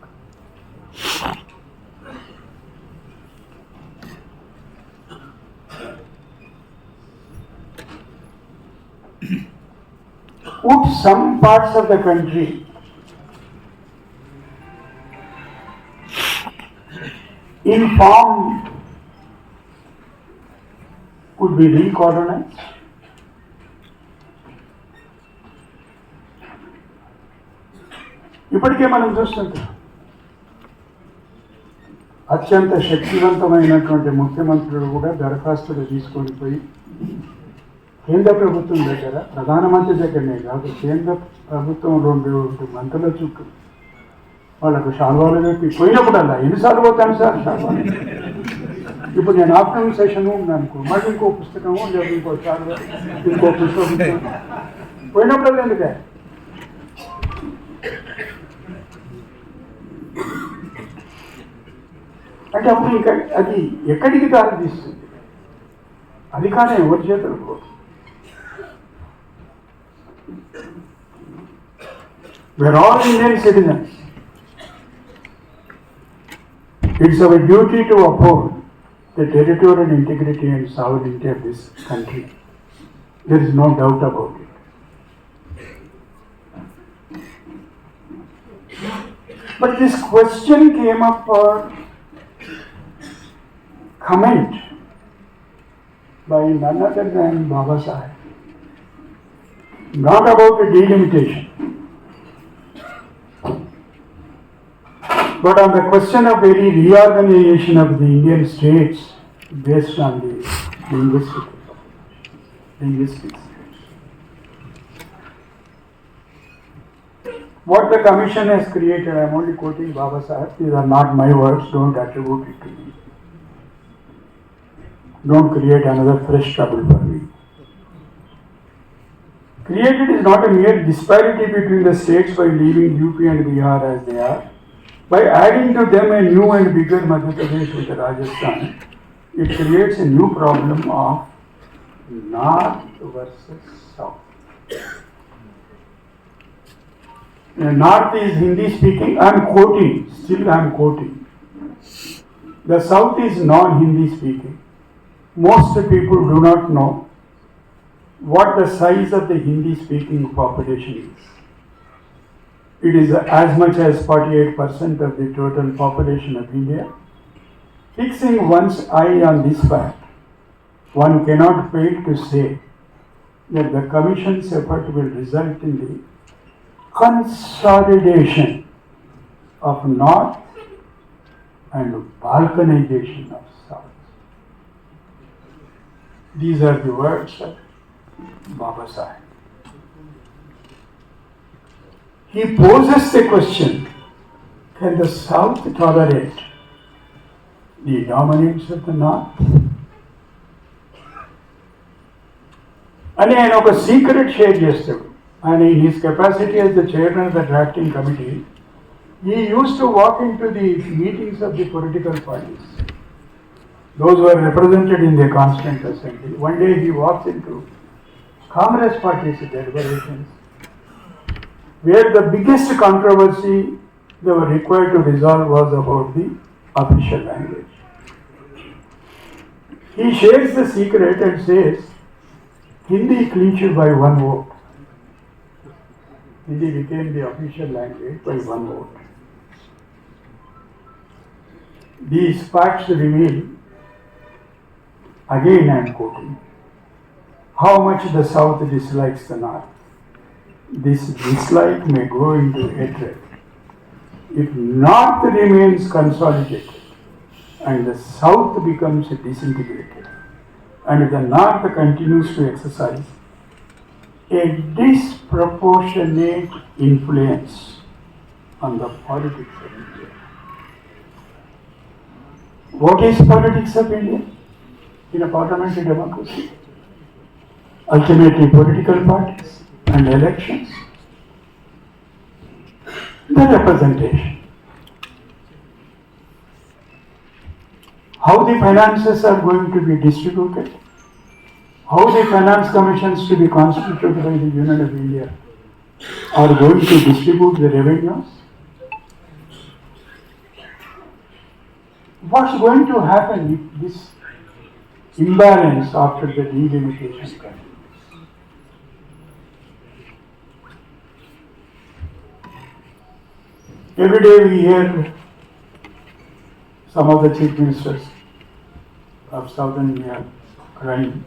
Would some parts of the country in form could be recolonized? ఇప్పటికే మనం చూస్తుంటాం, అత్యంత శక్తివంతమైనటువంటి ముఖ్యమంత్రులు కూడా దరఖాస్తులు తీసుకొని పోయి కేంద్ర ప్రభుత్వం దగ్గర, ప్రధానమంత్రి దగ్గరనే కాదు, కేంద్ర ప్రభుత్వంలో ఉండేటువంటి మంత్రుల చుట్టూ వాళ్ళకు శాల్వాలు చెప్పి పోయినప్పుడల్లా ఎన్నిసార్లు పోతాను సార్ శాల్వాలు. ఇప్పుడు నేను ఆఫ్టర్నూన్ సెషన్ ఉందనుకో, మళ్ళీ ఇంకో పుస్తకము లేదా ఇంకో శాల్వా, ఇంకో పుస్తకం పోయినప్పుడల్లా ఎందుకే. అంటే అప్పుడు ఇంకా అది ఎక్కడికి దారి తీస్తుంది? అధికారం ఎవరి చేతులు పోతుంది? We're all Indian citizens. It's our duty to uphold the territorial integrity and sovereignty of this country. There is no doubt about it. But this question came up for comment by none other than Baba Saheb. Not about a delimitation, but on the question of very reorganization of the Indian states based on the linguistics. What the commission has created, I am only quoting Baba Sahib, these are not my words, don't attribute it to me. Don't create another fresh trouble for me. Created is not a mere disparity between the states by leaving UP and Bihar as they are. By adding to them a new and bigger Madhya Pradesh with Rajasthan, it creates a new problem of North versus South. North is Hindi speaking, I am quoting. The South is non-Hindi speaking. Most people do not know what the size of the Hindi speaking population is. It is as much as 48% of the total population of India. Fixing one's eye on this fact, one cannot fail to say that the Commission's effort will result in the consolidation of North and balkanization of South. These are the words of Baba Sahib. He poses the question, can the South tolerate the dominance of the North? అని ఆయన ఒక secret share చేస్తాడు. And in his capacity as the chairman of the drafting committee, he used to walk into the meetings of the political parties. Those were represented in the Constituent Assembly. One day he walks into Congress party's deliberations, where the biggest controversy they were required to resolve was about the official language. He shares the secret and says, Hindi clinched by one vote. Hindi became the official language by one vote. These facts reveal, again I am quoting, how much the South dislikes the North. This dislike may go into hatred if North remains consolidated and the South becomes disintegrated, and if the North continues to exercise a disproportionate influence on the politics of India. What is politics of India in a parliamentary democracy? Ultimately political parties and elections. The representation. How the finances are going to be distributed, how the finance commissions to be constituted by the Union of India are going to distribute the revenues. What's going to happen if this imbalance after the delimitation continues? Every day we hear some of the chief ministers of Southern India crying,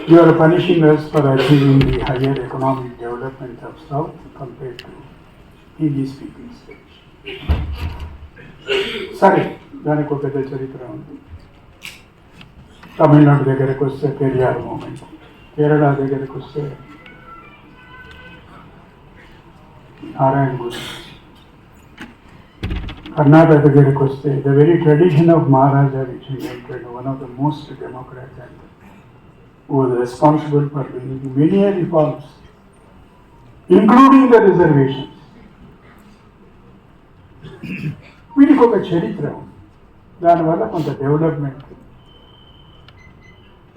you are punishing us for achieving the higher economic development of South compared to Hindi speaking states. సరే దానికి ఒక పెద్ద చరిత్ర ఉంది. తమిళనాడు దగ్గరకు వస్తే Periyar moment, Kerala దగ్గరకు వస్తే నారాయణ గురు, కర్ణాటక దగ్గరకు వస్తే the very tradition of Maharaja which invented one of the most Democrat and was responsible for many reforms, including the reservations. వీటికి ఒక చరిత్ర, దానివల్ల కొంత డెవలప్మెంట్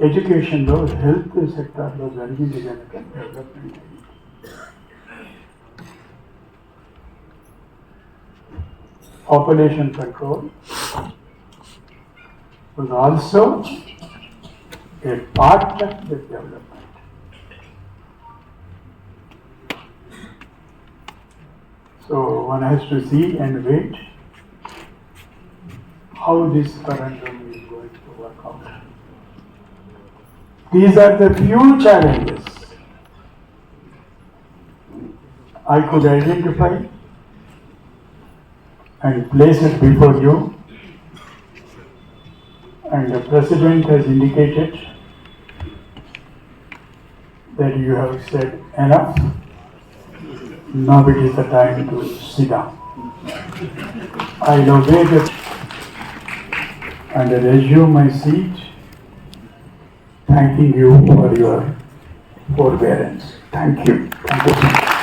ఎడ్యుకేషన్లో, హెల్త్ సెక్టార్లో జరిగింది కనుక డెవలప్మెంట్ అయింది. Population control was also a part of the development. So one has to see and wait how this conundrum is going to work out. These are the few challenges I could identify and place it before you, and the President has indicated that you have said enough. Now it is the time to sit down. I'll obey the and resume my seat, thanking you for your forbearance. Thank you. Thank you.